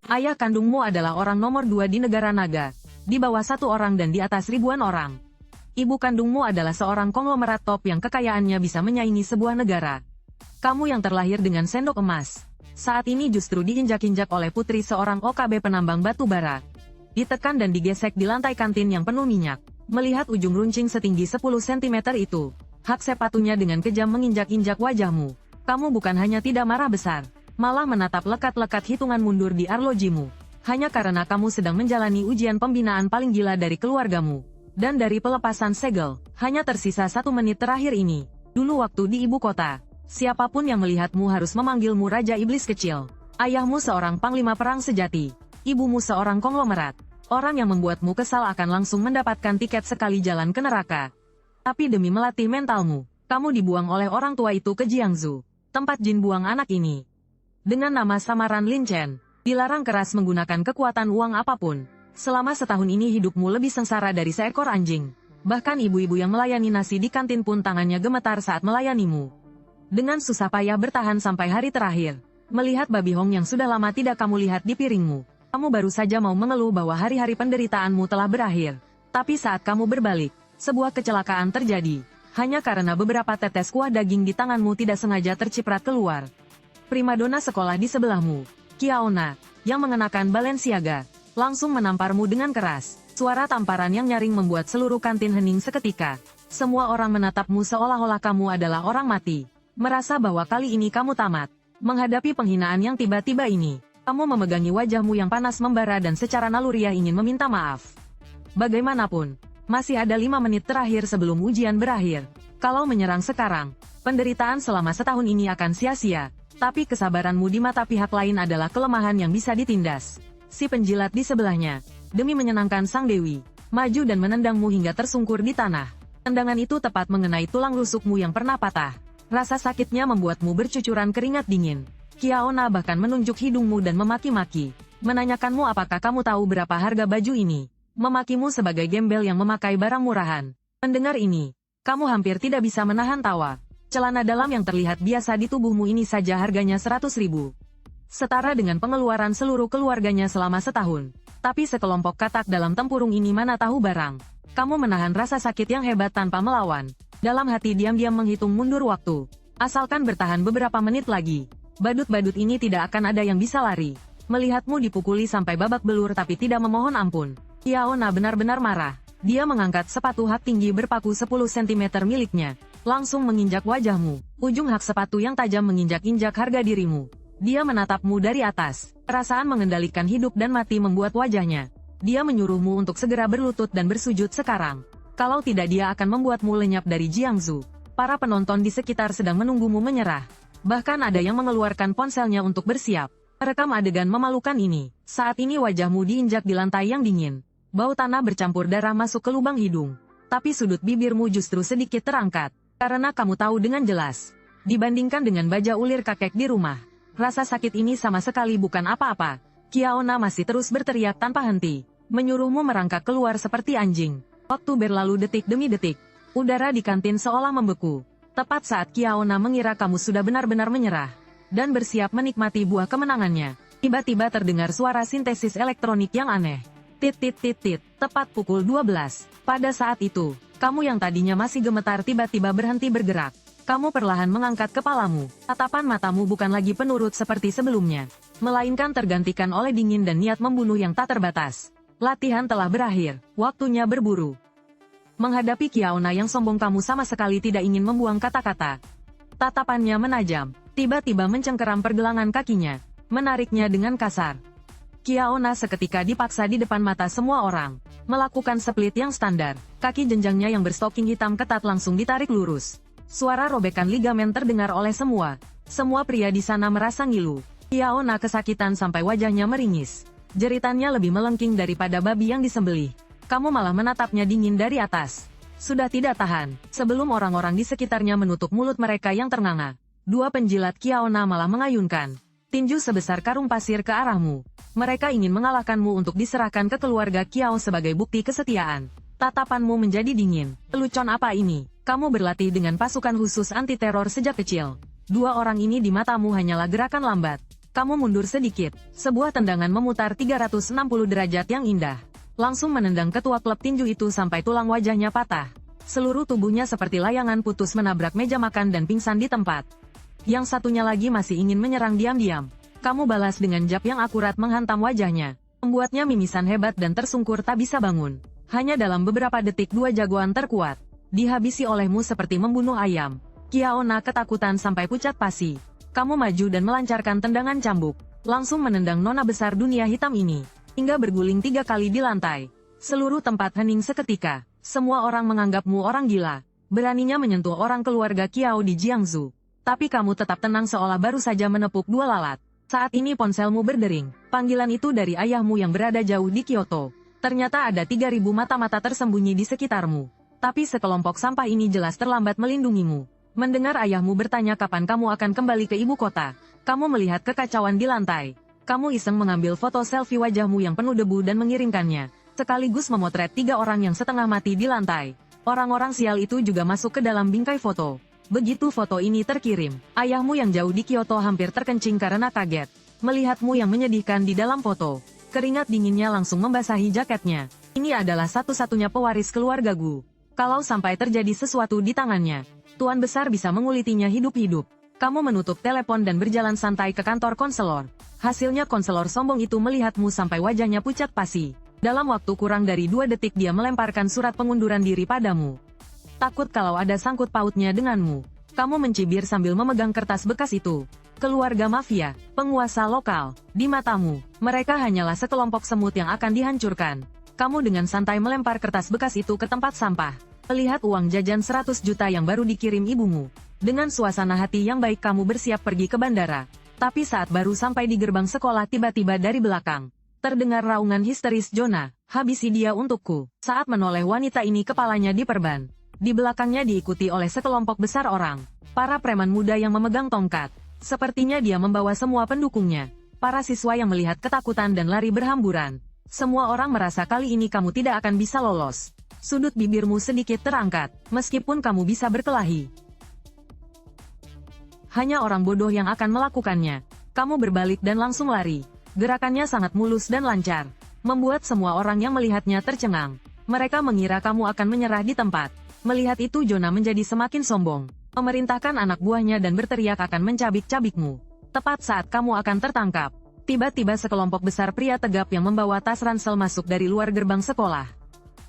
Ayah kandungmu adalah orang nomor 2 di negara naga, di bawah 1 orang dan di atas ribuan orang. Ibu kandungmu adalah seorang konglomerat top yang kekayaannya bisa menyaingi sebuah negara. Kamu yang terlahir dengan sendok emas, saat ini justru diinjak-injak oleh putri seorang OKB penambang batu bara. Ditekan dan digesek di lantai kantin yang penuh minyak. Melihat ujung runcing setinggi 10 cm itu, hak sepatunya dengan kejam menginjak-injak wajahmu. Kamu bukan hanya tidak marah besar, malah menatap lekat-lekat hitungan mundur di arlojimu. Hanya karena kamu sedang menjalani ujian pembinaan paling gila dari keluargamu. Dan dari pelepasan segel, hanya tersisa 1 menit terakhir ini. Dulu waktu di ibu kota, siapapun yang melihatmu harus memanggilmu Raja Iblis Kecil. Ayahmu seorang panglima perang sejati. Ibumu seorang konglomerat. Orang yang membuatmu kesal akan langsung mendapatkan tiket sekali jalan ke neraka. Tapi demi melatih mentalmu, kamu dibuang oleh orang tua itu ke Jiangsu, tempat jin buang anak ini. Dengan nama samaran Lin Chen, dilarang keras menggunakan kekuatan uang apapun. Selama setahun ini hidupmu lebih sengsara dari seekor anjing. Bahkan ibu-ibu yang melayani nasi di kantin pun tangannya gemetar saat melayanimu. Dengan susah payah bertahan sampai hari terakhir, melihat babi hong yang sudah lama tidak kamu lihat di piringmu. Kamu baru saja mau mengeluh bahwa hari-hari penderitaanmu telah berakhir. Tapi saat kamu berbalik, sebuah kecelakaan terjadi. Hanya karena beberapa tetes kuah daging di tanganmu tidak sengaja terciprat keluar. Primadona sekolah di sebelahmu, Kiaona, yang mengenakan Balenciaga, langsung menamparmu dengan keras. Suara tamparan yang nyaring membuat seluruh kantin hening seketika. Semua orang menatapmu seolah-olah kamu adalah orang mati. Merasa bahwa kali ini kamu tamat. Menghadapi penghinaan yang tiba-tiba ini, kamu memegangi wajahmu yang panas membara dan secara naluriah ingin meminta maaf. Bagaimanapun, masih ada 5 menit terakhir sebelum ujian berakhir. Kalau menyerang sekarang, penderitaan selama setahun ini akan sia-sia. Tapi kesabaranmu di mata pihak lain adalah kelemahan yang bisa ditindas. Si penjilat di sebelahnya, demi menyenangkan sang dewi, maju dan menendangmu hingga tersungkur di tanah. Tendangan itu tepat mengenai tulang rusukmu yang pernah patah. Rasa sakitnya membuatmu bercucuran keringat dingin. Kiaona bahkan menunjuk hidungmu dan memaki-maki. Menanyakanmu apakah kamu tahu berapa harga baju ini. Memakimu sebagai gembel yang memakai barang murahan. Mendengar ini, kamu hampir tidak bisa menahan tawa. Celana dalam yang terlihat biasa di tubuhmu ini saja harganya 100.000. Setara dengan pengeluaran seluruh keluarganya selama setahun. Tapi sekelompok katak dalam tempurung ini mana tahu barang. Kamu menahan rasa sakit yang hebat tanpa melawan. Dalam hati diam-diam menghitung mundur waktu. Asalkan bertahan beberapa menit lagi. Badut-badut ini tidak akan ada yang bisa lari. Melihatmu dipukuli sampai babak belur tapi tidak memohon ampun. Kiaona benar-benar marah. Dia mengangkat sepatu hak tinggi berpaku 10 cm miliknya. Langsung menginjak wajahmu. Ujung hak sepatu yang tajam menginjak-injak harga dirimu. Dia menatapmu dari atas. Perasaan mengendalikan hidup dan mati membuat wajahnya. Dia menyuruhmu untuk segera berlutut dan bersujud sekarang. Kalau tidak dia akan membuatmu lenyap dari Jiangsu. Para penonton di sekitar sedang menunggumu menyerah. Bahkan ada yang mengeluarkan ponselnya untuk bersiap. Rekam adegan memalukan ini. Saat ini wajahmu diinjak di lantai yang dingin. Bau tanah bercampur darah masuk ke lubang hidung. Tapi sudut bibirmu justru sedikit terangkat. Karena kamu tahu dengan jelas. Dibandingkan dengan baja ulir kakek di rumah. Rasa sakit ini sama sekali bukan apa-apa. Kiaona masih terus berteriak tanpa henti. Menyuruhmu merangkak keluar seperti anjing. Waktu berlalu detik demi detik. Udara di kantin seolah membeku. Tepat saat Kiaona mengira kamu sudah benar-benar menyerah. Dan bersiap menikmati buah kemenangannya. Tiba-tiba terdengar suara sintesis elektronik yang aneh. Tit-tit-tit-tit. Tepat pukul 12. Pada saat itu, kamu yang tadinya masih gemetar tiba-tiba berhenti bergerak. Kamu perlahan mengangkat kepalamu. Tatapan matamu bukan lagi penurut seperti sebelumnya. Melainkan tergantikan oleh dingin dan niat membunuh yang tak terbatas. Latihan telah berakhir. Waktunya berburu. Menghadapi Kiaona yang sombong kamu sama sekali tidak ingin membuang kata-kata. Tatapannya menajam. Tiba-tiba mencengkeram pergelangan kakinya. Menariknya dengan kasar. Kiaona seketika dipaksa di depan mata semua orang. Melakukan split yang standar. Kaki jenjangnya yang berstoking hitam ketat langsung ditarik lurus. Suara robekan ligamen terdengar oleh semua. Semua pria di sana merasa ngilu. Kiaona kesakitan sampai wajahnya meringis. Jeritannya lebih melengking daripada babi yang disembelih. Kamu malah menatapnya dingin dari atas. Sudah tidak tahan. Sebelum orang-orang di sekitarnya menutup mulut mereka yang ternganga. Dua penjilat Kiaona malah mengayunkan tinju sebesar karung pasir ke arahmu. Mereka ingin mengalahkanmu untuk diserahkan ke keluarga Kiao sebagai bukti kesetiaan. Tatapanmu menjadi dingin. Lelucon apa ini? Kamu berlatih dengan pasukan khusus anti-teror sejak kecil. Dua orang ini di matamu hanyalah gerakan lambat. Kamu mundur sedikit. Sebuah tendangan memutar 360 derajat yang indah. Langsung menendang ketua klub tinju itu sampai tulang wajahnya patah. Seluruh tubuhnya seperti layangan putus menabrak meja makan dan pingsan di tempat. Yang satunya lagi masih ingin menyerang diam-diam. Kamu balas dengan jab yang akurat menghantam wajahnya. Membuatnya mimisan hebat dan tersungkur tak bisa bangun. Hanya dalam beberapa detik dua jagoan terkuat dihabisi olehmu seperti membunuh ayam. Kiaona ketakutan sampai pucat pasi. Kamu maju dan melancarkan tendangan cambuk. Langsung menendang nona besar dunia hitam ini. Hingga berguling 3 kali di lantai. Seluruh tempat hening seketika. Semua orang menganggapmu orang gila. Beraninya menyentuh orang keluarga Kiao di Jiangsu. Tapi kamu tetap tenang seolah baru saja menepuk 2 lalat. Saat ini ponselmu berdering. Panggilan itu dari ayahmu yang berada jauh di Kyoto. Ternyata ada 3.000 mata-mata tersembunyi di sekitarmu. Tapi sekelompok sampah ini jelas terlambat melindungimu. Mendengar ayahmu bertanya kapan kamu akan kembali ke ibu kota. Kamu melihat kekacauan di lantai. Kamu iseng mengambil foto selfie wajahmu yang penuh debu dan mengirimkannya. Sekaligus memotret 3 orang yang setengah mati di lantai. Orang-orang sial itu juga masuk ke dalam bingkai foto. Begitu foto ini terkirim, ayahmu yang jauh di Kyoto hampir terkencing karena kaget. Melihatmu yang menyedihkan di dalam foto. Keringat dinginnya langsung membasahi jaketnya. Ini adalah satu-satunya pewaris keluarga Gu. Kalau sampai terjadi sesuatu di tangannya, Tuan Besar bisa mengulitinya hidup-hidup. Kamu menutup telepon dan berjalan santai ke kantor konselor. Hasilnya konselor sombong itu melihatmu sampai wajahnya pucat pasi. Dalam waktu kurang dari 2 detik dia melemparkan surat pengunduran diri padamu. Takut kalau ada sangkut pautnya denganmu. Kamu mencibir sambil memegang kertas bekas itu. Keluarga mafia, penguasa lokal, di matamu, mereka hanyalah sekelompok semut yang akan dihancurkan. Kamu dengan santai melempar kertas bekas itu ke tempat sampah. Melihat uang jajan 100 juta yang baru dikirim ibumu. Dengan suasana hati yang baik kamu bersiap pergi ke bandara. Tapi saat baru sampai di gerbang sekolah tiba-tiba dari belakang. Terdengar raungan histeris Jonah, habisi dia untukku. Saat menoleh wanita ini kepalanya diperban. Di belakangnya diikuti oleh sekelompok besar orang. Para preman muda yang memegang tongkat. Sepertinya dia membawa semua pendukungnya. Para siswa yang melihat ketakutan dan lari berhamburan. Semua orang merasa kali ini kamu tidak akan bisa lolos. Sudut bibirmu sedikit terangkat, meskipun kamu bisa berkelahi. Hanya orang bodoh yang akan melakukannya. Kamu berbalik dan langsung lari. Gerakannya sangat mulus dan lancar. Membuat semua orang yang melihatnya tercengang. Mereka mengira kamu akan menyerah di tempat. Melihat itu Jonah menjadi semakin sombong. Memerintahkan anak buahnya dan berteriak akan mencabik-cabikmu. Tepat saat kamu akan tertangkap. Tiba-tiba sekelompok besar pria tegap yang membawa tas ransel masuk dari luar gerbang sekolah.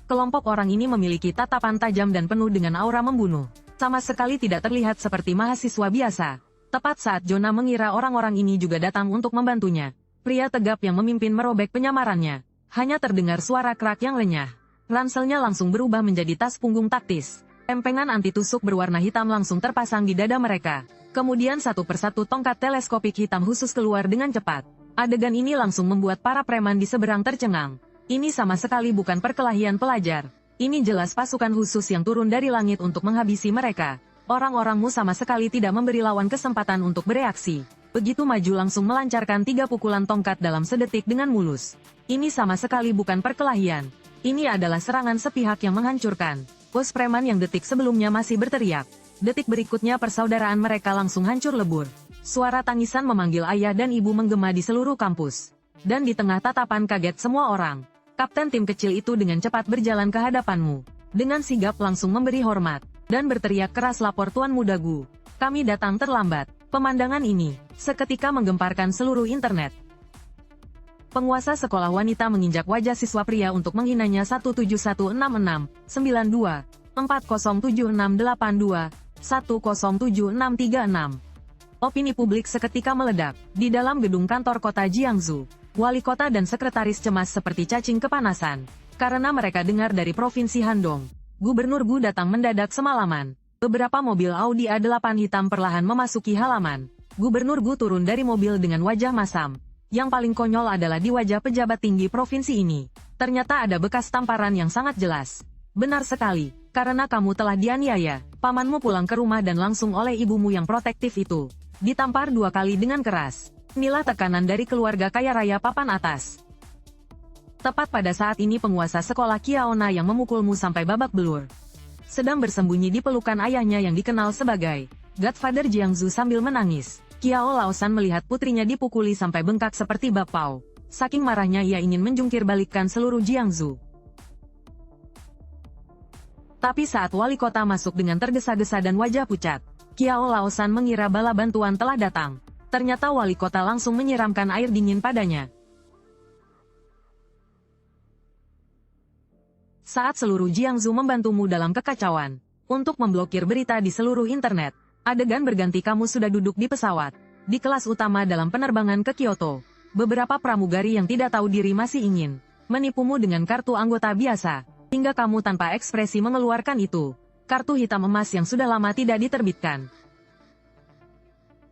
Kelompok orang ini memiliki tatapan tajam dan penuh dengan aura membunuh. Sama sekali tidak terlihat seperti mahasiswa biasa. Tepat saat Jonah mengira orang-orang ini juga datang untuk membantunya. Pria tegap yang memimpin merobek penyamarannya. Hanya terdengar suara krak yang lenyah. Ranselnya langsung berubah menjadi tas punggung taktis. Empengan anti tusuk berwarna hitam langsung terpasang di dada mereka. Kemudian satu persatu tongkat teleskopik hitam khusus keluar dengan cepat. Adegan ini langsung membuat para preman di seberang tercengang. Ini sama sekali bukan perkelahian pelajar. Ini jelas pasukan khusus yang turun dari langit untuk menghabisi mereka. Orang-orangmu sama sekali tidak memberi lawan kesempatan untuk bereaksi. Begitu maju langsung melancarkan 3 pukulan tongkat dalam sedetik dengan mulus. Ini sama sekali bukan perkelahian. Ini adalah serangan sepihak yang menghancurkan. Bos preman yang detik sebelumnya masih berteriak. Detik berikutnya persaudaraan mereka langsung hancur lebur. Suara tangisan memanggil ayah dan ibu menggema di seluruh kampus. Dan di tengah tatapan kaget semua orang, kapten tim kecil itu dengan cepat berjalan ke hadapanmu. Dengan sigap langsung memberi hormat. Dan berteriak keras lapor Tuan Muda Gu. Kami datang terlambat. Pemandangan ini seketika menggemparkan seluruh internet. Penguasa sekolah wanita menginjak wajah siswa pria untuk menghinanya 17166, 92, 407682, 107636. Opini publik seketika meledak. Di dalam gedung kantor kota Jiangsu, wali kota dan sekretaris cemas seperti cacing kepanasan. Karena mereka dengar dari provinsi Handong. Gubernur Gu datang mendadak semalaman. Beberapa mobil Audi A8 hitam perlahan memasuki halaman. Gubernur Gu turun dari mobil dengan wajah masam. Yang paling konyol adalah di wajah pejabat tinggi provinsi ini. Ternyata ada bekas tamparan yang sangat jelas. Benar sekali, karena kamu telah dianiaya. Pamanmu pulang ke rumah dan langsung oleh ibumu yang protektif itu. Ditampar 2 kali dengan keras. Inilah tekanan dari keluarga kaya raya papan atas. Tepat pada saat ini penguasa sekolah Kiaona yang memukulmu sampai babak belur. Sedang bersembunyi di pelukan ayahnya yang dikenal sebagai Godfather Jiangsu sambil menangis. Qiao Laosan melihat putrinya dipukuli sampai bengkak seperti bapau. Saking marahnya ia ingin menjungkir balikkan seluruh Jiangsu. Tapi saat wali kota masuk dengan tergesa-gesa dan wajah pucat, Qiao Laosan mengira bala bantuan telah datang. Ternyata wali kota langsung menyiramkan air dingin padanya. Saat seluruh Jiangsu membantumu dalam kekacauan, untuk memblokir berita di seluruh internet, adegan berganti kamu sudah duduk di pesawat, di kelas utama dalam penerbangan ke Kyoto. Beberapa pramugari yang tidak tahu diri masih ingin menipumu dengan kartu anggota biasa, hingga kamu tanpa ekspresi mengeluarkan itu. Kartu hitam emas yang sudah lama tidak diterbitkan.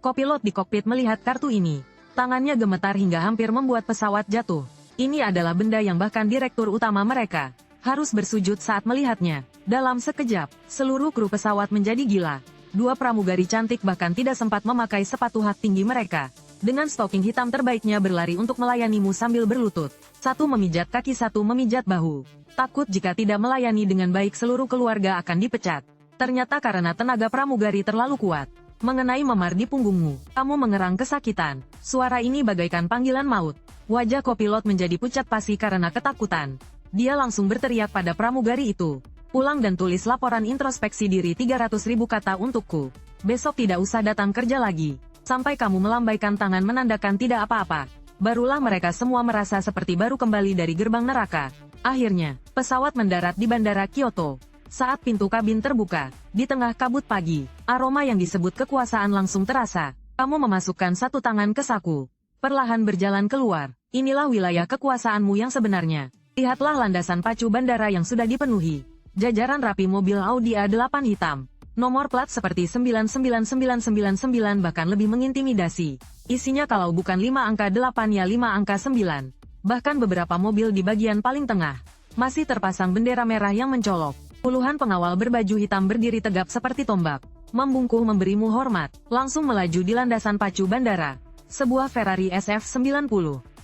Kopilot di kokpit melihat kartu ini. Tangannya gemetar hingga hampir membuat pesawat jatuh. Ini adalah benda yang bahkan direktur utama mereka harus bersujud saat melihatnya. Dalam sekejap, seluruh kru pesawat menjadi gila. Dua pramugari cantik bahkan tidak sempat memakai sepatu hak tinggi mereka. Dengan stocking hitam terbaiknya berlari untuk melayanimu sambil berlutut. Satu memijat kaki, satu memijat bahu. Takut jika tidak melayani dengan baik seluruh keluarga akan dipecat. Ternyata karena tenaga pramugari terlalu kuat. Mengenai memar di punggungmu, kamu mengerang kesakitan. Suara ini bagaikan panggilan maut. Wajah kopilot menjadi pucat pasi karena ketakutan. Dia langsung berteriak pada pramugari itu. Pulang dan tulis laporan introspeksi diri 300.000 kata untukku. Besok tidak usah datang kerja lagi. Sampai kamu melambaikan tangan menandakan tidak apa-apa. Barulah mereka semua merasa seperti baru kembali dari gerbang neraka. Akhirnya, pesawat mendarat di bandara Kyoto. Saat pintu kabin terbuka, di tengah kabut pagi, aroma yang disebut kekuasaan langsung terasa. Kamu memasukkan satu tangan ke saku. Perlahan berjalan keluar. Inilah wilayah kekuasaanmu yang sebenarnya. Lihatlah landasan pacu bandara yang sudah dipenuhi. Jajaran rapi mobil Audi A8 hitam. Nomor plat seperti 99999 bahkan lebih mengintimidasi. Isinya kalau bukan 5 angka 8 ya 5 angka 9. Bahkan beberapa mobil di bagian paling tengah masih terpasang bendera merah yang mencolok. Puluhan pengawal berbaju hitam berdiri tegap seperti tombak. Membungkuk memberimu hormat. Langsung melaju di landasan pacu bandara. Sebuah Ferrari SF90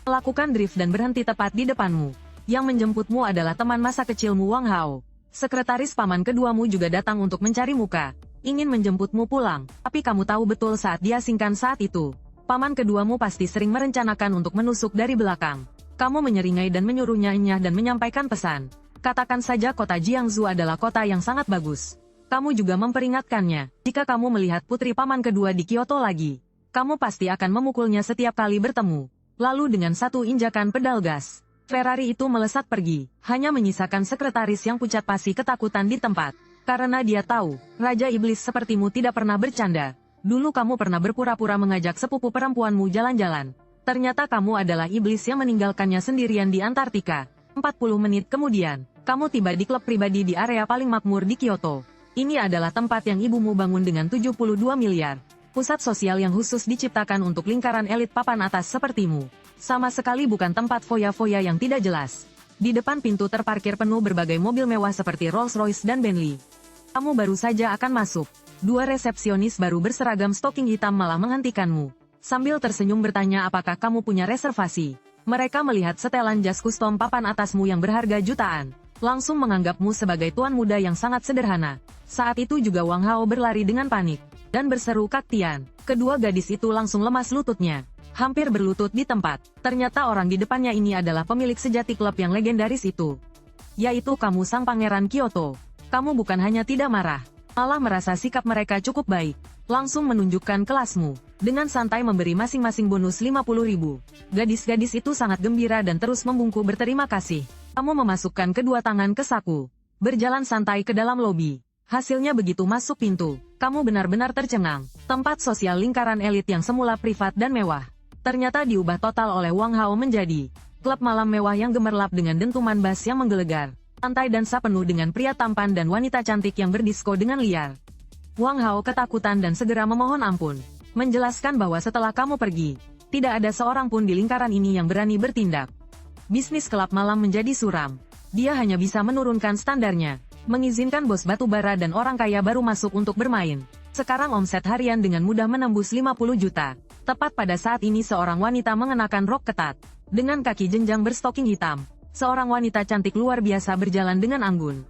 melakukan drift dan berhenti tepat di depanmu. Yang menjemputmu adalah teman masa kecilmu Wang Hao. Sekretaris paman keduamu juga datang untuk mencari muka. Ingin menjemputmu pulang, tapi kamu tahu betul saat diasingkan saat itu. Paman keduamu pasti sering merencanakan untuk menusuk dari belakang. Kamu menyeringai dan menyuruhnya enyah dan menyampaikan pesan. Katakan saja kota Jiangsu adalah kota yang sangat bagus. Kamu juga memperingatkannya, jika kamu melihat putri paman kedua di Kyoto lagi, kamu pasti akan memukulnya setiap kali bertemu. Lalu dengan satu injakan pedal gas, Ferrari itu melesat pergi, hanya menyisakan sekretaris yang pucat pasi ketakutan di tempat. Karena dia tahu, Raja Iblis sepertimu tidak pernah bercanda. Dulu kamu pernah berpura-pura mengajak sepupu perempuanmu jalan-jalan. Ternyata kamu adalah iblis yang meninggalkannya sendirian di Antartika. 40 menit kemudian, kamu tiba di klub pribadi di area paling makmur di Kyoto. Ini adalah tempat yang ibumu bangun dengan 72 miliar. Pusat sosial yang khusus diciptakan untuk lingkaran elit papan atas sepertimu. Sama sekali bukan tempat foya-foya yang tidak jelas. Di depan pintu terparkir penuh berbagai mobil mewah seperti Rolls-Royce dan Bentley. Kamu baru saja akan masuk. Dua resepsionis baru berseragam stocking hitam malah menghentikanmu. Sambil tersenyum bertanya apakah kamu punya reservasi. Mereka melihat setelan jas kustom papan atasmu yang berharga jutaan. Langsung menganggapmu sebagai tuan muda yang sangat sederhana. Saat itu juga Wang Hao berlari dengan panik. Dan berseru Kaktian. Kedua gadis itu langsung lemas lututnya. Hampir berlutut di tempat. Ternyata orang di depannya ini adalah pemilik sejati klub yang legendaris itu. Yaitu kamu sang pangeran Kyoto. Kamu bukan hanya tidak marah, malah merasa sikap mereka cukup baik. Langsung menunjukkan kelasmu. Dengan santai memberi masing-masing bonus 50.000. Gadis-gadis itu sangat gembira dan terus membungkuk berterima kasih. Kamu memasukkan kedua tangan ke saku. Berjalan santai ke dalam lobi. Hasilnya begitu masuk pintu, kamu benar-benar tercengang. Tempat sosial lingkaran elit yang semula privat dan mewah. Ternyata diubah total oleh Wang Hao menjadi klub malam mewah yang gemerlap dengan dentuman bass yang menggelegar. Lantai dansa penuh dengan pria tampan dan wanita cantik yang berdisko dengan liar. Wang Hao ketakutan dan segera memohon ampun. Menjelaskan bahwa setelah kamu pergi, tidak ada seorang pun di lingkaran ini yang berani bertindak. Bisnis klub malam menjadi suram. Dia hanya bisa menurunkan standarnya. Mengizinkan bos batubara dan orang kaya baru masuk untuk bermain. Sekarang omset harian dengan mudah menembus 50 juta. Tepat pada saat ini seorang wanita mengenakan rok ketat. Dengan kaki jenjang berstoking hitam. Seorang wanita cantik luar biasa berjalan dengan anggun.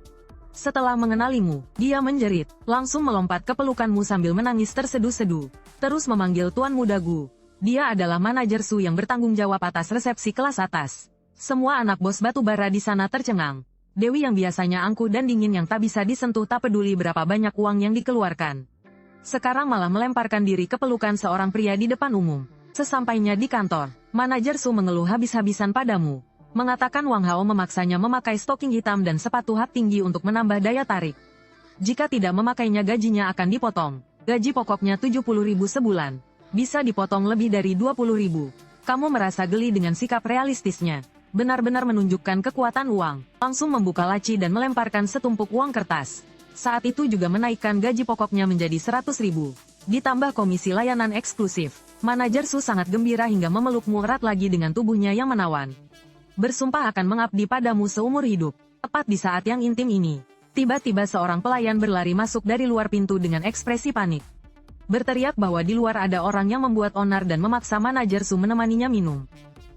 Setelah mengenalimu, dia menjerit, langsung melompat ke pelukanmu sambil menangis terseduh-seduh. Terus memanggil Tuan Muda Gu. Dia adalah manajer Su yang bertanggung jawab atas resepsi kelas atas. Semua anak bos batubara di sana tercengang. Dewi yang biasanya angkuh dan dingin yang tak bisa disentuh tak peduli berapa banyak uang yang dikeluarkan. Sekarang malah melemparkan diri ke pelukan seorang pria di depan umum. Sesampainya di kantor, manajer Su mengeluh habis-habisan padamu. Mengatakan Wang Hao memaksanya memakai stoking hitam dan sepatu hak tinggi untuk menambah daya tarik. Jika tidak memakainya gajinya akan dipotong. Gaji pokoknya 70.000 sebulan. Bisa dipotong lebih dari 20.000. Kamu merasa geli dengan sikap realistisnya. Benar-benar menunjukkan kekuatan uang. Langsung membuka laci dan melemparkan setumpuk uang kertas. Saat itu juga menaikkan gaji pokoknya menjadi 100.000. Ditambah komisi layanan eksklusif. Manajer Su sangat gembira hingga memelukmu erat lagi dengan tubuhnya yang menawan. Bersumpah akan mengabdi padamu seumur hidup. Tepat di saat yang intim ini, tiba-tiba seorang pelayan berlari masuk dari luar pintu dengan ekspresi panik. Berteriak bahwa di luar ada orang yang membuat onar dan memaksa manajer Su menemaninya minum.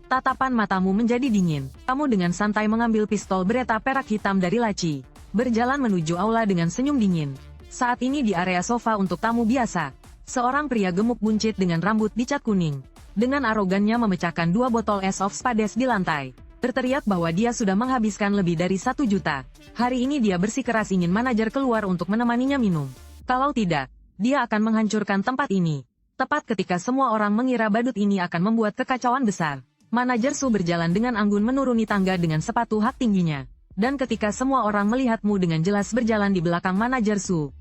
Tatapan matamu menjadi dingin. Kamu dengan santai mengambil pistol bereta perak hitam dari laci. Berjalan menuju aula dengan senyum dingin. Saat ini di area sofa untuk tamu biasa. Seorang pria gemuk buncit dengan rambut dicat kuning. Dengan arogannya memecahkan 2 botol es of spades di lantai. Berteriak bahwa dia sudah menghabiskan lebih dari 1 juta. Hari ini dia bersikeras ingin manajer keluar untuk menemaninya minum. Kalau tidak, dia akan menghancurkan tempat ini. Tepat ketika semua orang mengira badut ini akan membuat kekacauan besar. Manajer Su berjalan dengan anggun menuruni tangga dengan sepatu hak tingginya. Dan ketika semua orang melihatmu dengan jelas berjalan di belakang manajer Su,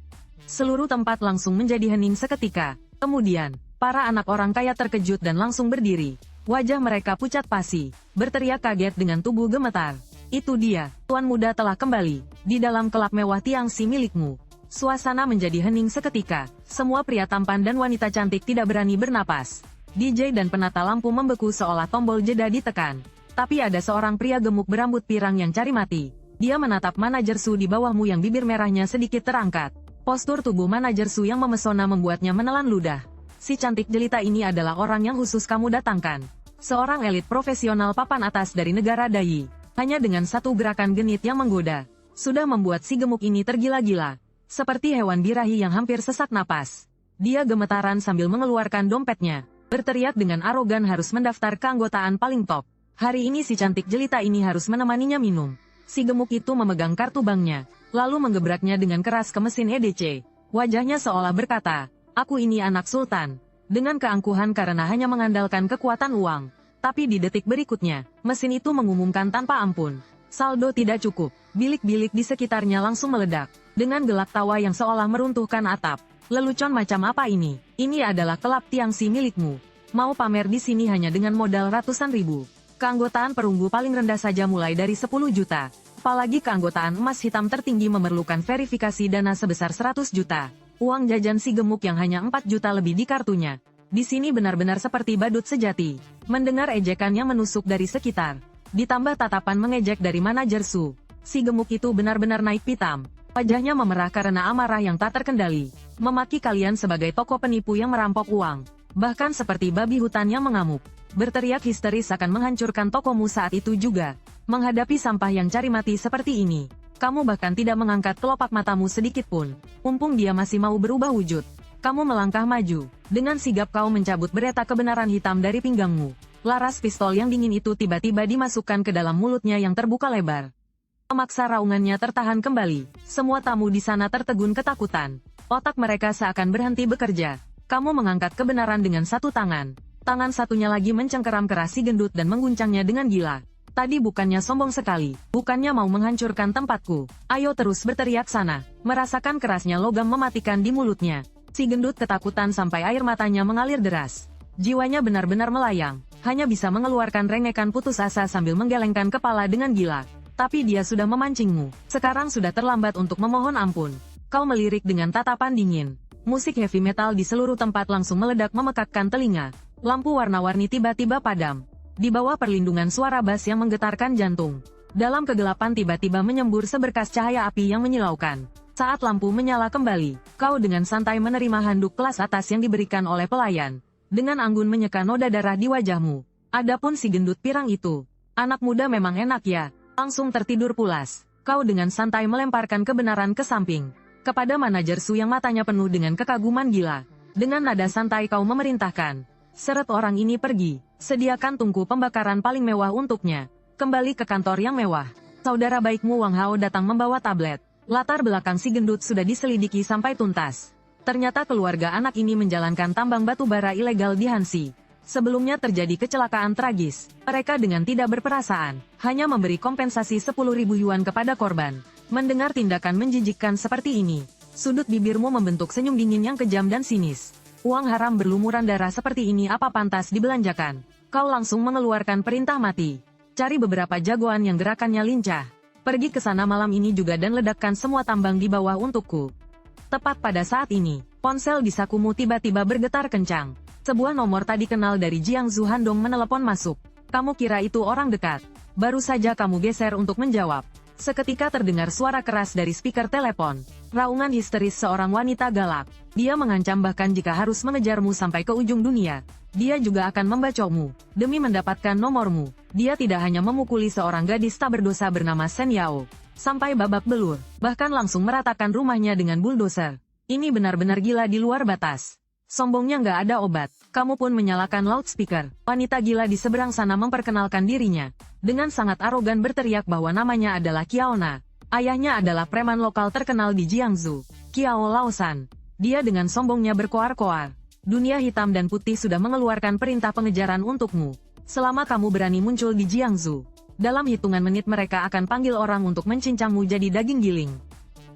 seluruh tempat langsung menjadi hening seketika. Kemudian, para anak orang kaya terkejut dan langsung berdiri. Wajah mereka pucat pasi, berteriak kaget dengan tubuh gemetar. Itu dia, Tuan Muda telah kembali, di dalam kelab mewah Tiangxi milikmu. Suasana menjadi hening seketika, semua pria tampan dan wanita cantik tidak berani bernapas. DJ dan penata lampu membeku seolah tombol jeda ditekan. Tapi ada seorang pria gemuk berambut pirang yang cari mati. Dia menatap manajer Su di bawahmu yang bibir merahnya sedikit terangkat. Postur tubuh manajer Su yang memesona membuatnya menelan ludah. Si cantik jelita ini adalah orang yang khusus kamu datangkan. Seorang elit profesional papan atas dari negara Dai. Hanya dengan satu gerakan genit yang menggoda, sudah membuat si gemuk ini tergila-gila. Seperti hewan birahi yang hampir sesak napas. Dia gemetaran sambil mengeluarkan dompetnya. Berteriak dengan arogan harus mendaftar keanggotaan paling top. Hari ini si cantik jelita ini harus menemaninya minum. Si gemuk itu memegang kartu banknya, lalu menggebraknya dengan keras ke mesin EDC. Wajahnya seolah berkata, aku ini anak sultan. Dengan keangkuhan karena hanya mengandalkan kekuatan uang. Tapi di detik berikutnya, mesin itu mengumumkan tanpa ampun. Saldo tidak cukup. Bilik-bilik di sekitarnya langsung meledak. Dengan gelak tawa yang seolah meruntuhkan atap. Lelucon macam apa ini? Ini adalah kelab Tiangxi milikmu. Mau pamer di sini hanya dengan modal ratusan ribu. Keanggotaan perunggu paling rendah saja mulai dari 10 juta. Apalagi keanggotaan emas hitam tertinggi memerlukan verifikasi dana sebesar 100 juta. Uang jajan si gemuk yang hanya 4 juta lebih di kartunya. Di sini benar-benar seperti badut sejati. Mendengar ejekan yang menusuk dari sekitar. Ditambah tatapan mengejek dari manajer Su. Si gemuk itu benar-benar naik pitam. Wajahnya memerah karena amarah yang tak terkendali. Memaki kalian sebagai toko penipu yang merampok uang. Bahkan seperti babi hutan yang mengamuk. Berteriak histeris akan menghancurkan tokomu saat itu juga. Menghadapi sampah yang cari mati seperti ini. Kamu bahkan tidak mengangkat kelopak matamu sedikit pun. Mumpung dia masih mau berubah wujud. Kamu melangkah maju. Dengan sigap kau mencabut bereta kebenaran hitam dari pinggangmu. Laras pistol yang dingin itu tiba-tiba dimasukkan ke dalam mulutnya yang terbuka lebar. Memaksa raungannya tertahan kembali. Semua tamu di sana tertegun ketakutan. Otak mereka seakan berhenti bekerja. Kamu mengangkat kebenaran dengan satu tangan. Tangan satunya lagi mencengkeram keras si gendut dan mengguncangnya dengan gila. Tadi bukannya sombong sekali. Bukannya mau menghancurkan tempatku. Ayo terus berteriak sana. Merasakan kerasnya logam mematikan di mulutnya. Si gendut ketakutan sampai air matanya mengalir deras. Jiwanya benar-benar melayang. Hanya bisa mengeluarkan rengekan putus asa sambil menggelengkan kepala dengan gila. Tapi dia sudah memancingmu. Sekarang sudah terlambat untuk memohon ampun. Kau melirik dengan tatapan dingin. Musik heavy metal di seluruh tempat langsung meledak memekakkan telinga. Lampu warna-warni tiba-tiba padam. Di bawah perlindungan suara bass yang menggetarkan jantung. Dalam kegelapan tiba-tiba menyembur seberkas cahaya api yang menyilaukan. Saat lampu menyala kembali, kau dengan santai menerima handuk kelas atas yang diberikan oleh pelayan. Dengan anggun menyeka noda darah di wajahmu. Adapun si gendut pirang itu. Anak muda memang enak ya. Langsung tertidur pulas. Kau dengan santai melemparkan kebenaran ke samping. Kepada manajer Su yang matanya penuh dengan kekaguman gila. Dengan nada santai kau memerintahkan. Seret orang ini pergi. Sediakan tungku pembakaran paling mewah untuknya. Kembali ke kantor yang mewah. Saudara baikmu Wang Hao datang membawa tablet. Latar belakang si gendut sudah diselidiki sampai tuntas. Ternyata keluarga anak ini menjalankan tambang batu bara ilegal di Hanxi. Sebelumnya terjadi kecelakaan tragis. Mereka dengan tidak berperasaan, hanya memberi kompensasi 10.000 yuan kepada korban. Mendengar tindakan menjijikkan seperti ini, sudut bibirmu membentuk senyum dingin yang kejam dan sinis. Uang haram berlumuran darah seperti ini apa pantas dibelanjakan? Kau langsung mengeluarkan perintah mati. Cari beberapa jagoan yang gerakannya lincah. Pergi ke sana malam ini juga dan ledakkan semua tambang di bawah untukku. Tepat pada saat ini, ponsel di sakumu tiba-tiba bergetar kencang. Sebuah nomor tadi kenal dari Jiangsu Handong menelepon masuk. Kamu kira itu orang dekat? Baru saja kamu geser untuk menjawab. Seketika terdengar suara keras dari speaker telepon. Raungan histeris seorang wanita galak. Dia mengancam bahkan jika harus mengejarmu sampai ke ujung dunia. Dia juga akan membacokmu. Demi mendapatkan nomormu. Dia tidak hanya memukuli seorang gadis tak berdosa bernama Shen Yao. Sampai babak belur. Bahkan langsung meratakan rumahnya dengan bulldozer. Ini benar-benar gila di luar batas. Sombongnya nggak ada obat. Kamu pun menyalakan loudspeaker. Wanita gila di seberang sana memperkenalkan dirinya. Dengan sangat arogan berteriak bahwa namanya adalah Kiaona. Ayahnya adalah preman lokal terkenal di Jiangsu. Kiao Laosan. Dia dengan sombongnya berkoar-koar. Dunia hitam dan putih sudah mengeluarkan perintah pengejaran untukmu. Selama kamu berani muncul di Jiangsu, dalam hitungan menit mereka akan panggil orang untuk mencincangmu jadi daging giling.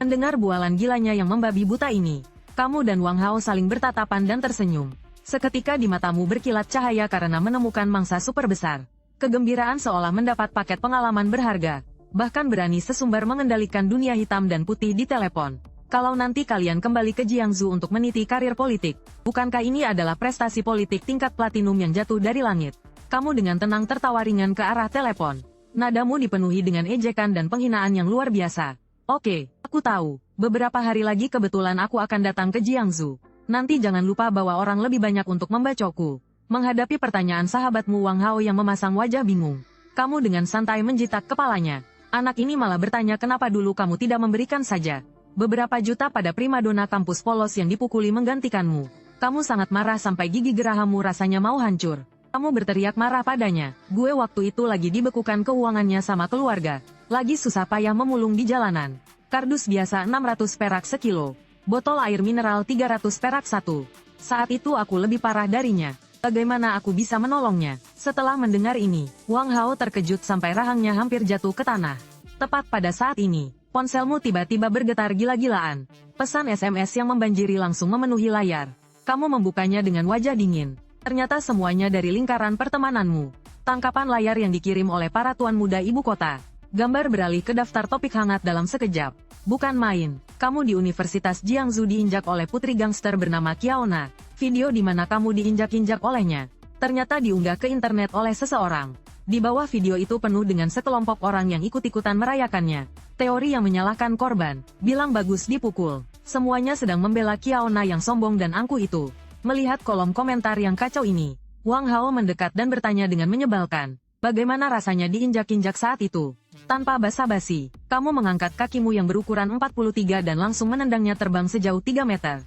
Mendengar bualan gilanya yang membabi buta ini, kamu dan Wang Hao saling bertatapan dan tersenyum. Seketika di matamu berkilat cahaya karena menemukan mangsa super besar. Kegembiraan seolah mendapat paket pengalaman berharga. Bahkan berani sesumbar mengendalikan dunia hitam dan putih di telepon. Kalau nanti kalian kembali ke Jiangsu untuk meniti karir politik, bukankah ini adalah prestasi politik tingkat platinum yang jatuh dari langit? Kamu dengan tenang tertawa ringan ke arah telepon. Nadamu dipenuhi dengan ejekan dan penghinaan yang luar biasa. Oke, aku tahu. Beberapa hari lagi kebetulan aku akan datang ke Jiangsu. Nanti jangan lupa bawa orang lebih banyak untuk membacokku. Menghadapi pertanyaan sahabatmu Wang Hao yang memasang wajah bingung. Kamu dengan santai menjitak kepalanya. Anak ini malah bertanya kenapa dulu kamu tidak memberikan saja beberapa juta pada primadona kampus polos yang dipukuli menggantikanmu. Kamu sangat marah sampai gigi gerahammu rasanya mau hancur. Kamu berteriak marah padanya. Gue waktu itu lagi dibekukan keuangannya sama keluarga. Lagi susah payah memulung di jalanan. Kardus biasa 600 perak sekilo. Botol air mineral 300 perak satu. Saat itu aku lebih parah darinya. Bagaimana aku bisa menolongnya? Setelah mendengar ini, Wang Hao terkejut sampai rahangnya hampir jatuh ke tanah. Tepat pada saat ini, ponselmu tiba-tiba bergetar gila-gilaan. Pesan SMS yang membanjiri langsung memenuhi layar. Kamu membukanya dengan wajah dingin. Ternyata semuanya dari lingkaran pertemananmu. Tangkapan layar yang dikirim oleh para tuan muda ibu kota. Gambar beralih ke daftar topik hangat dalam sekejap. Bukan main, kamu di Universitas Jiangsu diinjak oleh putri gangster bernama Kiaona. Video di mana kamu diinjak-injak olehnya. Ternyata diunggah ke internet oleh seseorang. Di bawah video itu penuh dengan sekelompok orang yang ikut-ikutan merayakannya. Teori yang menyalahkan korban, bilang bagus dipukul. Semuanya sedang membela Kiaona yang sombong dan angkuh itu. Melihat kolom komentar yang kacau ini, Wang Hao mendekat dan bertanya dengan menyebalkan. Bagaimana rasanya diinjak-injak saat itu? Tanpa basa-basi, kamu mengangkat kakimu yang berukuran 43 dan langsung menendangnya terbang sejauh 3 meter.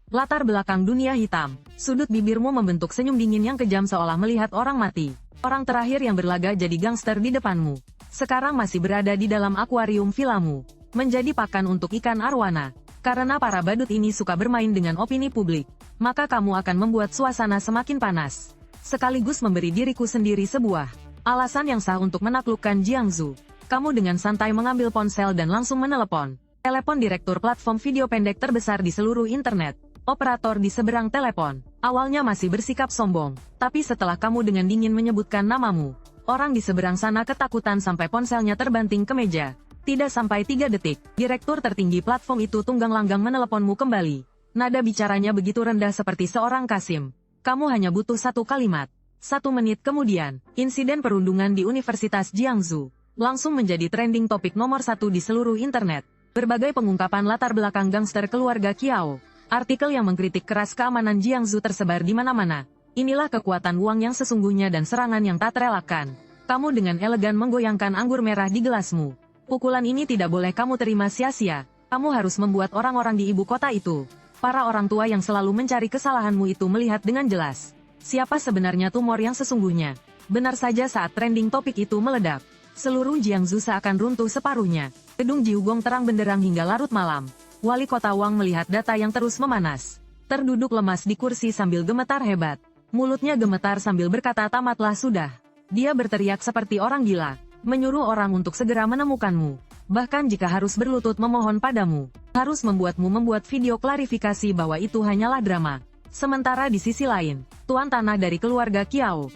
Latar belakang dunia hitam, sudut bibirmu membentuk senyum dingin yang kejam seolah melihat orang mati. Orang terakhir yang berlaga jadi gangster di depanmu. Sekarang masih berada di dalam akuarium villamu. Menjadi pakan untuk ikan arwana. Karena para badut ini suka bermain dengan opini publik, maka kamu akan membuat suasana semakin panas. Sekaligus memberi diriku sendiri sebuah alasan yang sah untuk menaklukkan Jiangsu. Kamu dengan santai mengambil ponsel dan langsung menelepon. Telepon direktur platform video pendek terbesar di seluruh internet. Operator di seberang telepon. Awalnya masih bersikap sombong. Tapi setelah kamu dengan dingin menyebutkan namamu, orang di seberang sana ketakutan sampai ponselnya terbanting ke meja. Tidak sampai 3 detik, direktur tertinggi platform itu tunggang-langgang meneleponmu kembali. Nada bicaranya begitu rendah seperti seorang Kasim. Kamu hanya butuh 1 kalimat. 1 menit kemudian, insiden perundungan di Universitas Jiangsu langsung menjadi trending topik nomor 1 di seluruh internet. Berbagai pengungkapan latar belakang gangster keluarga Kiao. Artikel yang mengkritik keras keamanan Jiangsu tersebar di mana-mana. Inilah kekuatan uang yang sesungguhnya dan serangan yang tak terelakkan. Kamu dengan elegan menggoyangkan anggur merah di gelasmu. Pukulan ini tidak boleh kamu terima sia-sia. Kamu harus membuat orang-orang di ibu kota itu. Para orang tua yang selalu mencari kesalahanmu itu melihat dengan jelas. Siapa sebenarnya tumor yang sesungguhnya? Benar saja saat trending topik itu meledak. Seluruh Jiangsu seakan runtuh separuhnya. Gedung Jiugong terang benderang hingga larut malam. Wali kota Wang melihat data yang terus memanas. Terduduk lemas di kursi sambil gemetar hebat. Mulutnya gemetar sambil berkata tamatlah sudah. Dia berteriak seperti orang gila. Menyuruh orang untuk segera menemukanmu. Bahkan jika harus berlutut memohon padamu. Harus membuatmu membuat video klarifikasi bahwa itu hanyalah drama. Sementara di sisi lain, tuan tanah dari keluarga Kiao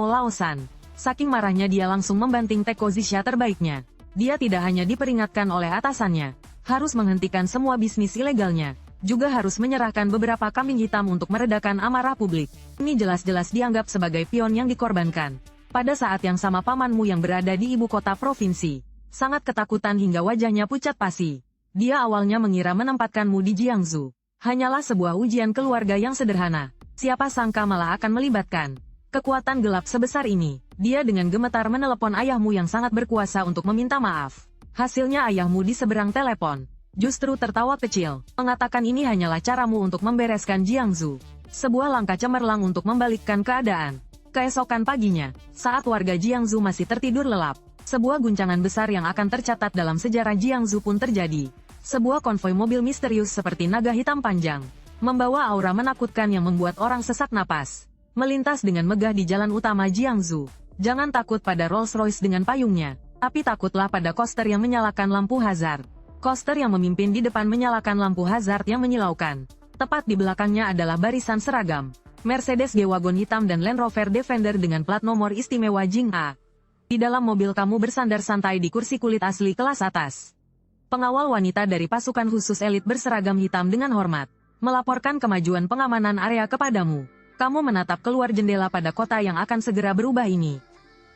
Laosan. Saking marahnya dia langsung membanting Teko Zisha terbaiknya. Dia tidak hanya diperingatkan oleh atasannya. Harus menghentikan semua bisnis ilegalnya. Juga harus menyerahkan beberapa kambing hitam untuk meredakan amarah publik. Ini jelas-jelas dianggap sebagai pion yang dikorbankan. Pada saat yang sama pamanmu yang berada di ibu kota provinsi. Sangat ketakutan hingga wajahnya pucat pasi. Dia awalnya mengira menempatkanmu di Jiangsu. Hanyalah sebuah ujian keluarga yang sederhana. Siapa sangka malah akan melibatkan kekuatan gelap sebesar ini. Dia dengan gemetar menelepon ayahmu yang sangat berkuasa untuk meminta maaf. Hasilnya ayahmu di seberang telepon. Justru tertawa kecil. Mengatakan ini hanyalah caramu untuk membereskan Jiangsu. Sebuah langkah cemerlang untuk membalikkan keadaan. Keesokan paginya, saat warga Jiangsu masih tertidur lelap, sebuah guncangan besar yang akan tercatat dalam sejarah Jiangsu pun terjadi. Sebuah konvoi mobil misterius seperti naga hitam panjang, membawa aura menakutkan yang membuat orang sesak napas, melintas dengan megah di jalan utama Jiangsu. Jangan takut pada Rolls-Royce dengan payungnya, tapi takutlah pada koster yang menyalakan lampu hazard. Koster yang memimpin di depan menyalakan lampu hazard yang menyilaukan. Tepat di belakangnya adalah barisan seragam. Mercedes G-Wagon hitam dan Land Rover Defender dengan plat nomor istimewa Jing A. Di dalam mobil kamu bersandar santai di kursi kulit asli kelas atas. Pengawal wanita dari pasukan khusus elit berseragam hitam dengan hormat. Melaporkan kemajuan pengamanan area kepadamu. Kamu menatap keluar jendela pada kota yang akan segera berubah ini.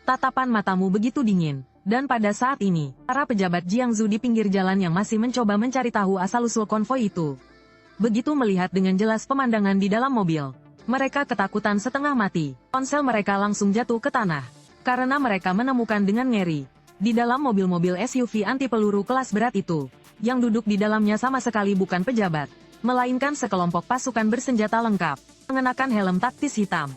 Tatapan matamu begitu dingin. Dan pada saat ini, para pejabat Jiangsu di pinggir jalan yang masih mencoba mencari tahu asal-usul konvoi itu. Begitu melihat dengan jelas pemandangan di dalam mobil. Mereka ketakutan setengah mati. Ponsel mereka langsung jatuh ke tanah. Karena mereka menemukan dengan ngeri. Di dalam mobil-mobil SUV anti peluru kelas berat itu. Yang duduk di dalamnya sama sekali bukan pejabat. Melainkan sekelompok pasukan bersenjata lengkap. Mengenakan helm taktis hitam.